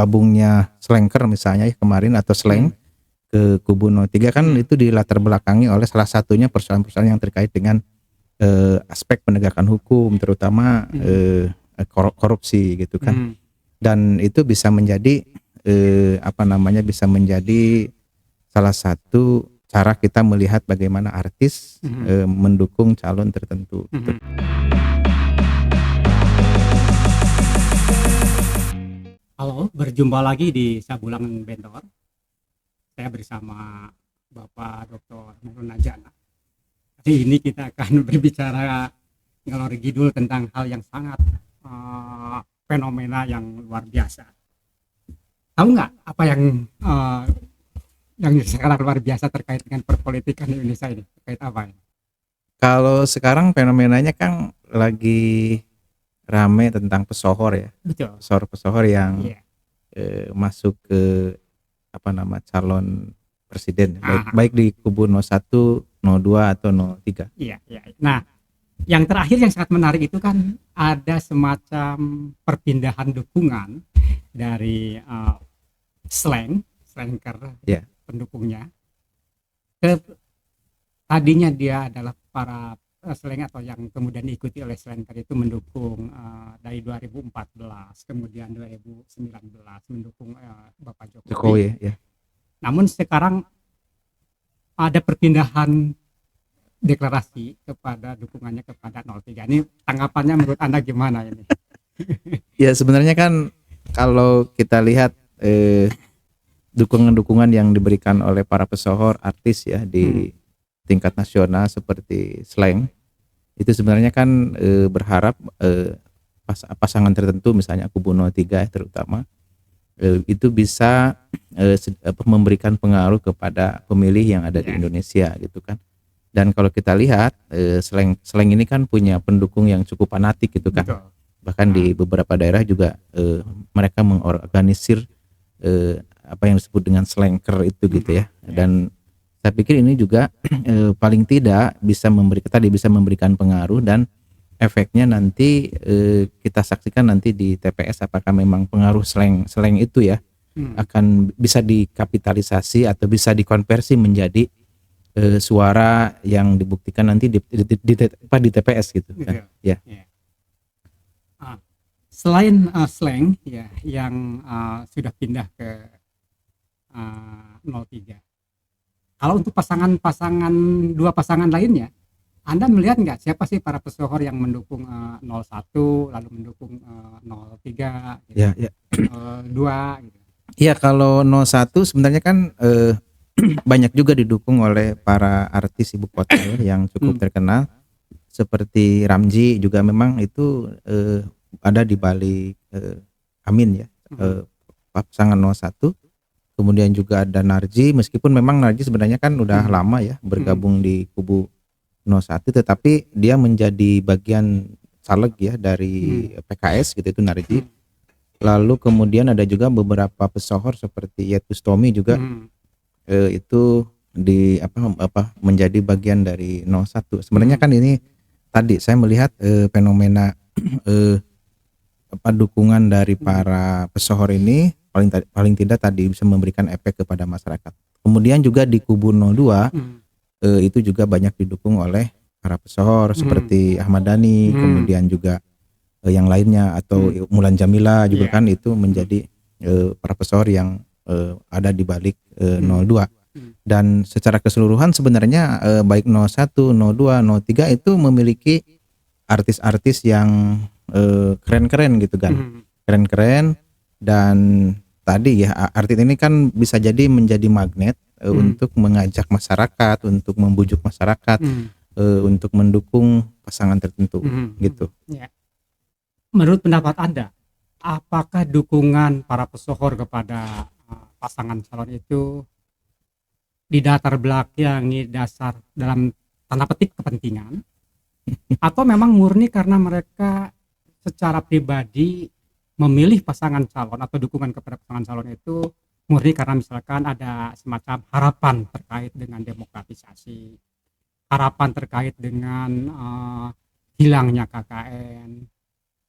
gabungnya Slanker misalnya ya kemarin atau Slang ke kubu 03 kan itu dilatar belakangi oleh salah satunya persoalan-persoalan yang terkait dengan aspek penegakan hukum terutama korupsi gitu kan. Dan itu bisa menjadi bisa menjadi salah satu cara kita melihat bagaimana artis mendukung calon tertentu gitu. Halo, berjumpa lagi di Sabulang Bentor. Saya bersama Bapak Dr. Nurul Najana. Hari ini kita akan berbicara ngalor ngidul tentang hal yang sangat fenomena yang luar biasa. Tahu nggak apa yang sangat luar biasa terkait dengan perpolitikan Indonesia ini? Terkait apa ini? Kalau sekarang fenomenanya kan lagi rame tentang pesohor ya. Betul. Pesohor yang Iya. masuk ke calon presiden baik di kubu 01, 02 atau 03. Iya. Nah, yang terakhir yang sangat menarik itu kan ada semacam perpindahan dukungan dari Slanker pendukungnya ke tadinya dia adalah para Slang atau yang kemudian diikuti oleh Slanker itu mendukung dari 2014 kemudian 2019 mendukung Bapak Jokowi. Ya. Namun sekarang ada perpindahan deklarasi kepada dukungannya kepada 03. Ini tanggapannya menurut Anda gimana ini? Ya sebenarnya kan kalau kita lihat dukungan-dukungan yang diberikan oleh para pesohor artis ya di tingkat nasional seperti Slang itu sebenarnya kan berharap pasangan tertentu misalnya kubu 03 terutama itu bisa memberikan pengaruh kepada pemilih yang ada di Indonesia gitu kan. Dan kalau kita lihat Slang ini kan punya pendukung yang cukup fanatik gitu kan. Betul. Bahkan di beberapa daerah juga mereka mengorganisir apa yang disebut dengan Slanker itu gitu ya. Dan saya pikir ini juga paling tidak bisa memberikan pengaruh dan efeknya nanti kita saksikan nanti di TPS apakah memang pengaruh slang itu ya akan bisa dikapitalisasi atau bisa dikonversi menjadi suara yang dibuktikan nanti di TPS gitu kan. Ya. Selain Slang ya yang sudah pindah ke 03. Kalau untuk dua pasangan lainnya, Anda melihat nggak siapa sih para pesohor yang mendukung 01 lalu mendukung 03 gitu, 2 gitu. Iya, kalau 01 sebenarnya kan banyak juga didukung oleh para artis ibu kota yang cukup terkenal seperti Ramzy juga memang itu ada di balik Amin ya, pasangan 01. Kemudian juga ada Narji, meskipun memang Narji sebenarnya kan udah lama ya bergabung di kubu 01, tetapi dia menjadi bagian caleg ya dari PKS gitu itu Narji. Lalu kemudian ada juga beberapa pesohor seperti Yetus Tommy juga itu di menjadi bagian dari 01. Sebenarnya kan ini tadi saya melihat fenomena dukungan dari para pesohor ini paling tidak tadi bisa memberikan efek kepada masyarakat. Kemudian juga di kubu 02 itu juga banyak didukung oleh para pesohor seperti Ahmad Dhani, kemudian juga yang lainnya atau Mulan Jamila juga kan itu menjadi para pesohor yang ada di balik 02. Dan secara keseluruhan sebenarnya baik 01, 02, 03 itu memiliki artis-artis yang keren-keren gitu kan. Keren-keren. Dan tadi ya artis ini kan bisa jadi menjadi magnet untuk mengajak masyarakat, untuk membujuk masyarakat untuk mendukung pasangan tertentu gitu. Ya. Menurut pendapat Anda, apakah dukungan para pesohor kepada pasangan calon itu didatar belakangi dasar dalam tanda petik kepentingan atau memang murni karena mereka secara pribadi memilih pasangan calon atau dukungan kepada pasangan calon itu murni karena misalkan ada semacam harapan terkait dengan demokratisasi, harapan terkait dengan hilangnya KKN.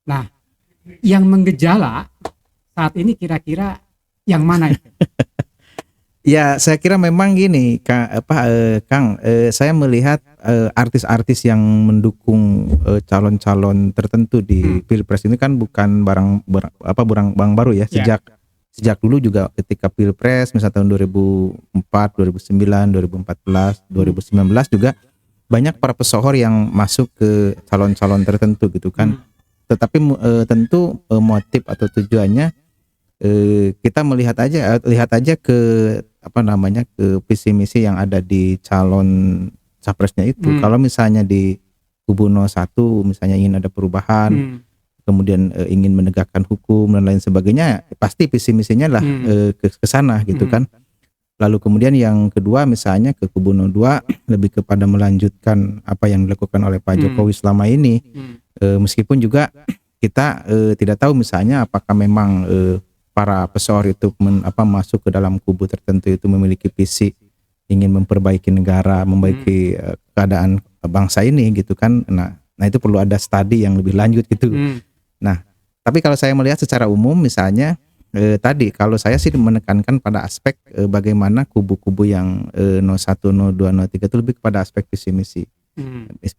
Nah, yang menggejala saat ini kira-kira yang mana itu? Ya, saya kira memang gini, Kang, saya melihat artis-artis yang mendukung calon-calon tertentu di Pilpres ini kan bukan barang baru ya. Ya. Sejak dulu juga ketika Pilpres, misalnya tahun 2004, 2009, 2014, 2019 juga banyak para pesohor yang masuk ke calon-calon tertentu gitu kan. Tetapi tentu motif atau tujuannya kita lihat aja ke ke visi misi yang ada di calon capresnya itu. Kalau misalnya di kubu 01 misalnya ingin ada perubahan, kemudian ingin menegakkan hukum dan lain sebagainya, pasti visi misinya lah ke sana gitu kan. Lalu kemudian yang kedua misalnya ke kubu 02 lebih kepada melanjutkan apa yang dilakukan oleh Pak Jokowi selama ini. Meskipun juga kita tidak tahu misalnya apakah memang para pesohor itu masuk ke dalam kubu tertentu itu memiliki visi ingin memperbaiki negara, memperbaiki keadaan bangsa ini gitu kan. Nah itu perlu ada studi yang lebih lanjut gitu. Nah, tapi kalau saya melihat secara umum misalnya tadi kalau saya sih menekankan pada aspek bagaimana kubu-kubu yang 01, 02, 03 itu lebih kepada aspek visi misi.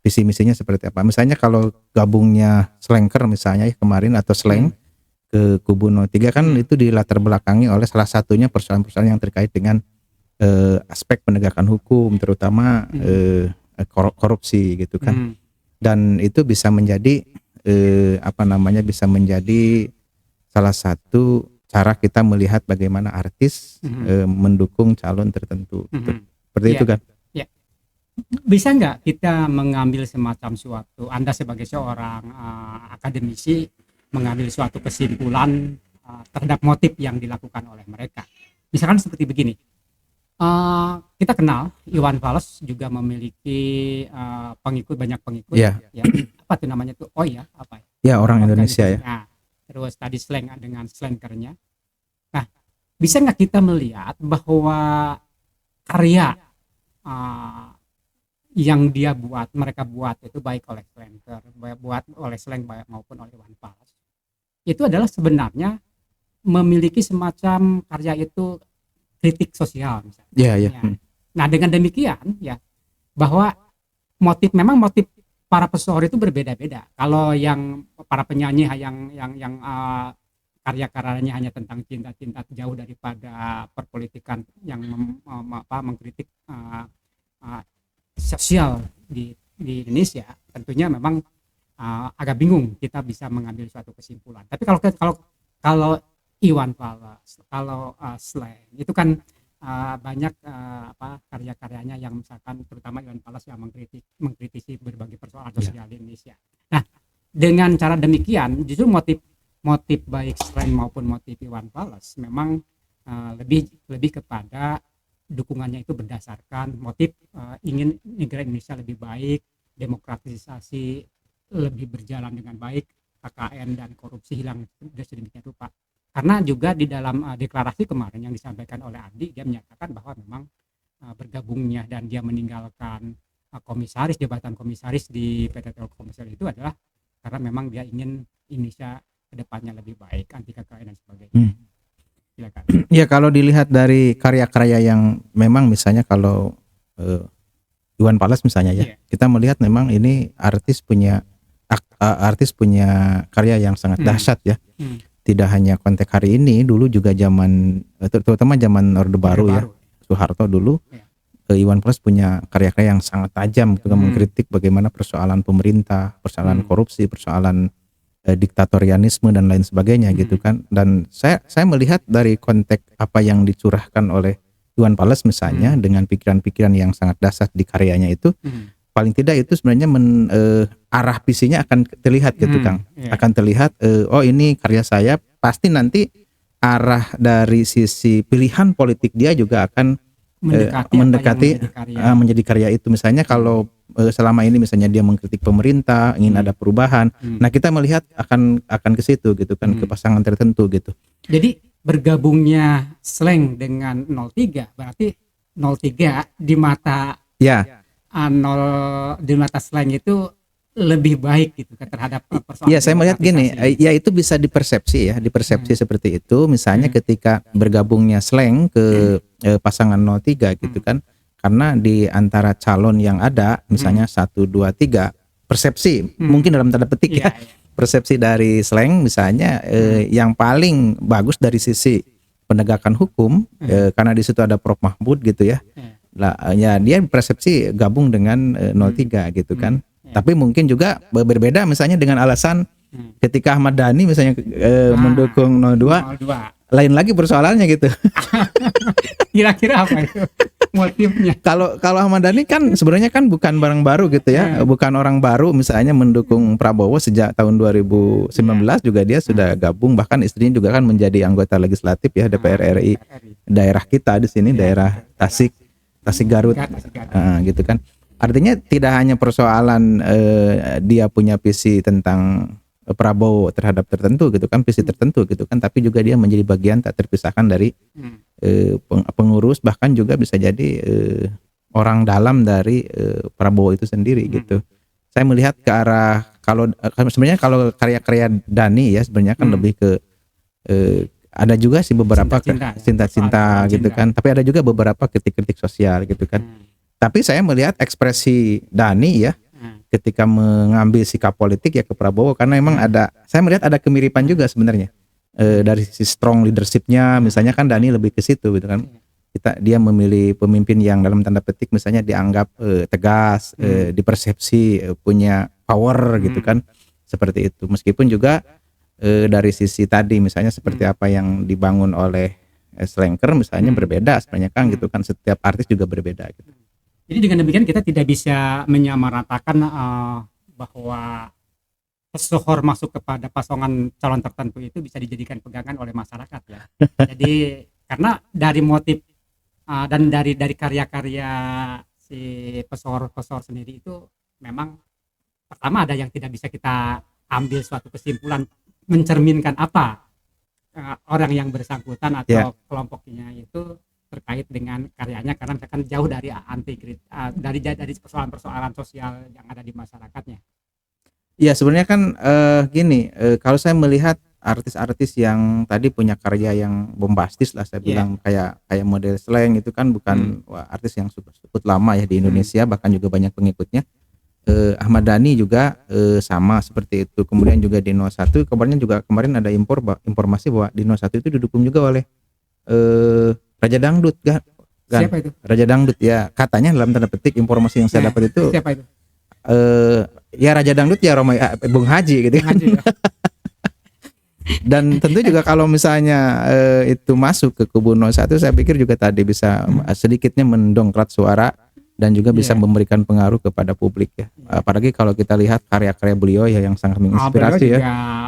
Visi misinya seperti apa? Misalnya kalau gabungnya Slanker misalnya kemarin atau Slang ke kubu 03 kan itu dilatar belakangi oleh salah satunya persoalan-persoalan yang terkait dengan aspek penegakan hukum terutama korupsi gitu kan. Dan itu bisa menjadi bisa menjadi salah satu cara kita melihat bagaimana artis mendukung calon tertentu. Seperti itu kan. Ya. Bisa nggak kita mengambil semacam suatu, Anda sebagai seorang akademisi mengambil suatu kesimpulan terhadap motif yang dilakukan oleh mereka. Misalkan seperti begini, kita kenal Iwan Fals juga memiliki banyak pengikut. Ya, apa tuh namanya tuh? Oh ya, apa ya? Ya, orang Indonesia ya. Nah, terus tadi Slang dengan slankernya. Nah, bisa nggak kita melihat bahwa karya yang mereka buat itu baik oleh Slanker, buat oleh Slang maupun oleh Iwan Fals, itu adalah sebenarnya memiliki semacam karya itu kritik sosial misalnya. Ya. Nah dengan demikian ya bahwa memang motif para pesohor itu berbeda-beda. Kalau yang para penyanyi yang karya-karyanya hanya tentang cinta-cinta jauh daripada perpolitikan yang mengkritik sosial di Indonesia, tentunya memang agak bingung kita bisa mengambil suatu kesimpulan. Tapi kalau Iwan Fals, kalau Slang itu kan banyak karya-karyanya yang misalkan terutama Iwan Fals yang mengkritisi berbagai persoalan sosial di Indonesia. Nah, dengan cara demikian justru motif baik Slang maupun motif Iwan Fals memang lebih kepada dukungannya itu berdasarkan motif ingin negara Indonesia lebih baik, demokratisasi lebih berjalan dengan baik, KKN dan korupsi hilang sedemikian rupa. Karena juga di dalam deklarasi kemarin yang disampaikan oleh Andi, dia menyatakan bahwa memang bergabungnya dan dia meninggalkan jabatan komisaris di PT Telkomsel itu adalah karena memang dia ingin Indonesia kedepannya lebih baik, anti KKN dan sebagainya. Silakan. Ya kalau dilihat dari karya-karya yang memang misalnya kalau Iwan Fals misalnya ya, kita melihat memang ini artis punya karya yang sangat dahsyat ya. Tidak hanya konteks hari ini, dulu juga terutama zaman Orde Baru ya, Soeharto dulu, Iwan Fals punya karya-karya yang sangat tajam juga mengkritik bagaimana persoalan pemerintah, persoalan korupsi, persoalan diktatorianisme dan lain sebagainya gitu kan. Dan saya melihat dari konteks apa yang dicurahkan oleh Iwan Fals misalnya dengan pikiran-pikiran yang sangat dahsyat di karyanya itu, paling tidak itu sebenarnya arah visinya akan terlihat gitu Kang. Akan terlihat oh ini karya saya, pasti nanti arah dari sisi pilihan politik dia juga akan mendekati menjadi karya itu. Misalnya kalau selama ini misalnya dia mengkritik pemerintah, ingin ada perubahan. Nah, kita melihat akan ke situ gitu kan, ke pasangan tertentu gitu. Jadi bergabungnya Slang dengan 03 berarti 03 di mata di mata Slang itu lebih baik gitu kan terhadap persoalan Ya, saya melihat gini, demokratisasi. ya itu bisa dipersepsi ya, dipersepsi seperti itu. Misalnya ketika bergabungnya Slank ke pasangan 03 gitu kan, karena di antara calon yang ada, misalnya 1, 2, 3, persepsi, mungkin dalam tanda petik Iya, ya, persepsi dari Slank misalnya yang paling bagus dari sisi penegakan hukum, karena di situ ada Prof Mahfud gitu ya. iya. Lah, ya dia persepsi gabung dengan 03 gitu kan. Tapi mungkin juga berbeda misalnya dengan alasan ketika Ahmad Dhani misalnya mendukung 02, 02. lain lagi persoalannya gitu. Kira-kira apa itu motifnya? Kalau Ahmad Dhani kan sebenarnya kan bukan barang baru gitu ya, bukan orang baru misalnya mendukung Prabowo sejak tahun 2019 juga dia sudah gabung, bahkan istrinya juga kan menjadi anggota legislatif ya DPR RI daerah kita di sini, daerah Tasik Garut. Gitu kan. Artinya tidak hanya persoalan dia punya visi tentang Prabowo terhadap tertentu gitu kan, visi tertentu gitu kan, tapi juga dia menjadi bagian tak terpisahkan dari pengurus, bahkan juga bisa jadi orang dalam dari Prabowo itu sendiri gitu. Saya melihat ke arah sebenarnya kalau karya-karya Dhani ya sebenarnya kan lebih ke ada juga sih beberapa cinta-cinta gitu kan, tapi ada juga beberapa kritik-kritik sosial gitu kan. Tapi saya melihat ekspresi Dhani ya ketika mengambil sikap politik ya ke Prabowo, karena memang saya melihat ada kemiripan juga sebenarnya dari sisi strong leadershipnya, misalnya kan Dhani lebih ke situ gitu kan. Dia memilih pemimpin yang dalam tanda petik misalnya dianggap tegas, dipersepsi punya power gitu kan, seperti itu. Meskipun juga dari sisi tadi misalnya seperti apa yang dibangun oleh Slanker misalnya berbeda sebenarnya kan gitu kan, setiap artis juga berbeda gitu. Jadi dengan demikian kita tidak bisa menyamaratakan bahwa pesohor masuk kepada pasangan calon tertentu itu bisa dijadikan pegangan oleh masyarakat ya. Jadi karena dari motif dan dari karya-karya si pesohor sendiri itu memang pertama ada yang tidak bisa kita ambil suatu kesimpulan mencerminkan apa orang yang bersangkutan atau kelompoknya itu terkait dengan karyanya, karena misalkan jauh dari dari persoalan-persoalan sosial yang ada di masyarakatnya. Iya sebenarnya kan gini, kalau saya melihat artis-artis yang tadi punya karya yang bombastis lah saya bilang, kayak model Slank itu kan bukan artis yang cukup lama ya di Indonesia, bahkan juga banyak pengikutnya. Ahmad Dhani juga sama seperti itu. Kemudian juga di 01 kabarnya juga kemarin ada informasi bahwa di 01 itu didukung juga oleh Raja Dangdut kan? Siapa itu? Raja Dangdut ya, katanya dalam tanda petik informasi yang saya dapat itu. Siapa itu? Ya Raja Dangdut ya Bung Haji gitu kan. Dan tentu juga kalau misalnya itu masuk ke kubu 01, saya pikir juga tadi bisa sedikitnya mendongkrak suara dan juga bisa memberikan pengaruh kepada publik ya. Apalagi kalau kita lihat karya-karya beliau ya yang sangat menginspirasi ya.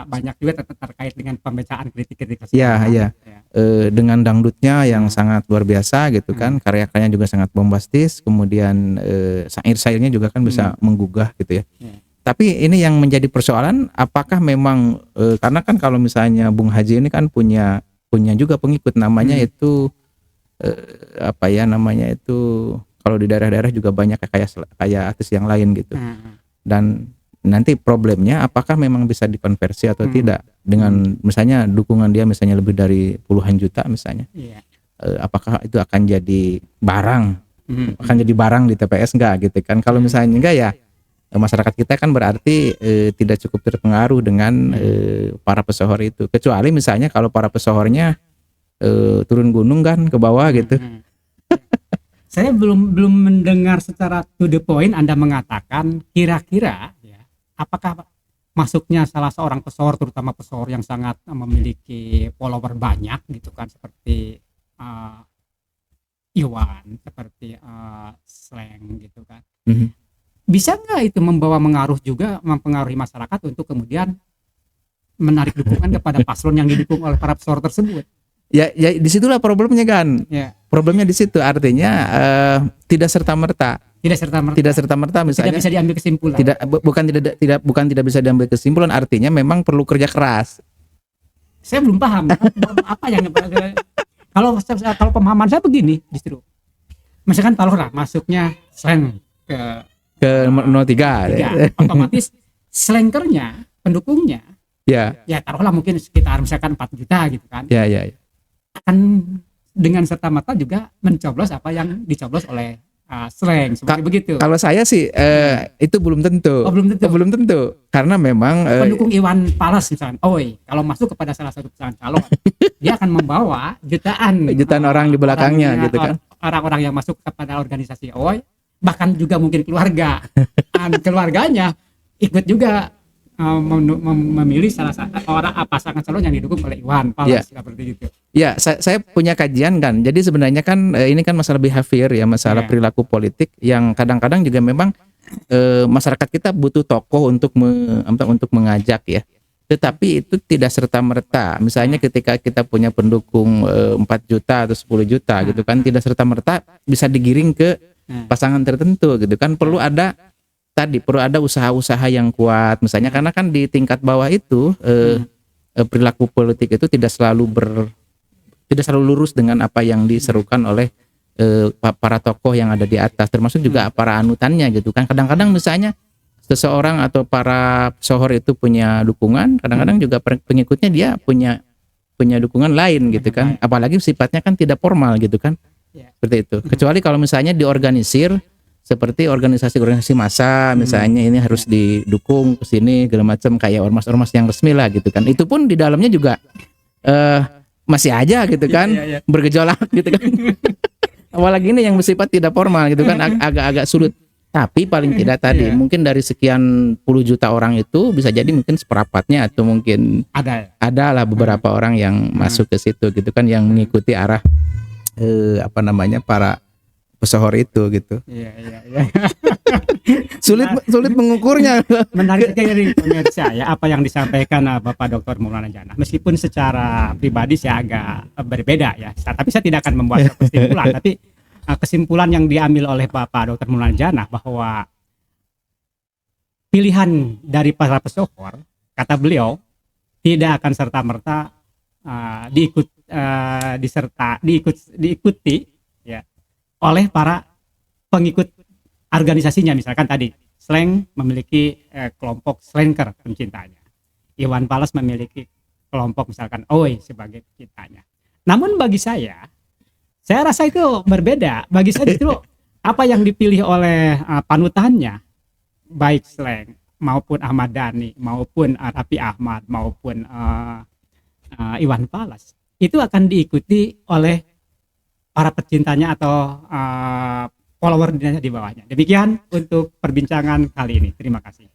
Banyak juga terkait dengan pembacaan kritik-kritik sosial. Iya. Dengan dangdutnya yang sangat luar biasa gitu kan, karya-karyanya juga sangat bombastis, kemudian syair-syairnya juga kan bisa menggugah gitu ya. Tapi ini yang menjadi persoalan, apakah memang karena kan kalau misalnya Bung Haji ini kan punya juga pengikut, namanya itu apa ya namanya itu, kalau di daerah-daerah juga banyak kayak artis yang lain gitu. Dan nanti problemnya apakah memang bisa dikonversi atau tidak dengan misalnya dukungan dia misalnya lebih dari puluhan juta misalnya. Apakah itu akan jadi barang? Akan jadi barang di TPS enggak gitu kan? Kalau misalnya enggak ya masyarakat kita kan berarti tidak cukup terpengaruh dengan para pesohor itu. Kecuali misalnya kalau para pesohornya turun gunung kan ke bawah gitu. Saya belum mendengar secara to the point Anda mengatakan kira-kira ya, apakah masuknya salah seorang pesohor, terutama pesohor yang sangat memiliki follower banyak gitu kan, seperti Iwan, seperti Slank gitu kan, bisa nggak itu mempengaruhi masyarakat untuk kemudian menarik dukungan kepada paslon yang didukung oleh para pesohor tersebut? Ya disitulah problemnya kan. Problemnya di situ, artinya tidak serta merta misalnya. Tidak bisa diambil kesimpulan. Bukan tidak bisa diambil kesimpulan, artinya memang perlu kerja keras. Saya belum paham apa yang kalau pemahaman saya begini justru. Misalkan kalau masuknya Slank ke ke 03. Otomatis slankernya, pendukungnya, Ya, ya taruhlah mungkin sekitar misalkan 4 juta gitu kan, ya, ya. akan dengan serta merta juga mencoblos apa yang dicoblos oleh slang seperti begitu. Kalau saya sih itu belum tentu. Oh, belum tentu. Belum tentu. Karena memang Pendukung Iwan Fals misalkan, kalau masuk kepada salah satu pasangan calon, dia akan membawa jutaan orang di belakangnya gitu kan. Orang-orang yang masuk kepada organisasi OI, bahkan juga mungkin keluarga. Dan keluarganya ikut juga memilih salah satu pasangan calon yang didukung oleh Iwan Fals seperti itu. Ya, saya punya kajian kan. Jadi sebenarnya kan ini kan masalah behavior ya, masalah perilaku politik yang kadang-kadang juga memang masyarakat kita butuh tokoh untuk mengajak ya. Tetapi itu tidak serta-merta. Misalnya ketika kita punya pendukung 4 juta atau 10 juta gitu kan, tidak serta-merta bisa digiring ke pasangan tertentu gitu kan. Perlu ada usaha-usaha yang kuat misalnya, karena kan di tingkat bawah itu perilaku politik itu tidak selalu lurus dengan apa yang diserukan oleh para tokoh yang ada di atas, termasuk juga para anutannya gitu kan. Kadang-kadang misalnya seseorang atau para pesohor itu punya dukungan, kadang-kadang juga pengikutnya dia punya dukungan lain gitu kan, apalagi sifatnya kan tidak formal gitu kan, seperti itu. Kecuali kalau misalnya diorganisir seperti organisasi massa misalnya, ini harus didukung ke sini segala macam, kayak ormas-ormas yang resmi lah gitu kan. Itu pun di dalamnya juga masih aja gitu kan, bergejolak gitu kan. Apalagi ini yang bersifat tidak formal gitu kan, agak-agak sulit. Tapi paling tidak tadi mungkin dari sekian puluh juta orang itu bisa jadi mungkin seperempatnya atau mungkin ada lah beberapa orang yang masuk ke situ gitu kan, yang mengikuti arah para pesohor itu gitu. Iya. Sulit mengukurnya. Menarik sekali pemirsa ya apa yang disampaikan Bapak Dr. Maulana Jannah. Meskipun secara pribadi saya agak berbeda ya, tapi saya tidak akan membuat kesimpulan. Tapi kesimpulan yang diambil oleh Bapak Dr. Maulana Jannah bahwa pilihan dari para pesohor, kata beliau, tidak akan serta-merta diikuti ya oleh para pengikut organisasinya. Misalkan tadi Slang memiliki kelompok slanker pencintanya, Iwan Fals memiliki kelompok misalkan OI sebagai pencintanya. Namun bagi saya rasa itu berbeda. Bagi saya justru apa yang dipilih oleh panutannya, baik Slang maupun Ahmad Dhani maupun Raffi Ahmad maupun Iwan Fals, itu akan diikuti oleh para pecintanya atau follower di bawahnya. Demikian untuk perbincangan kali ini. Terima kasih.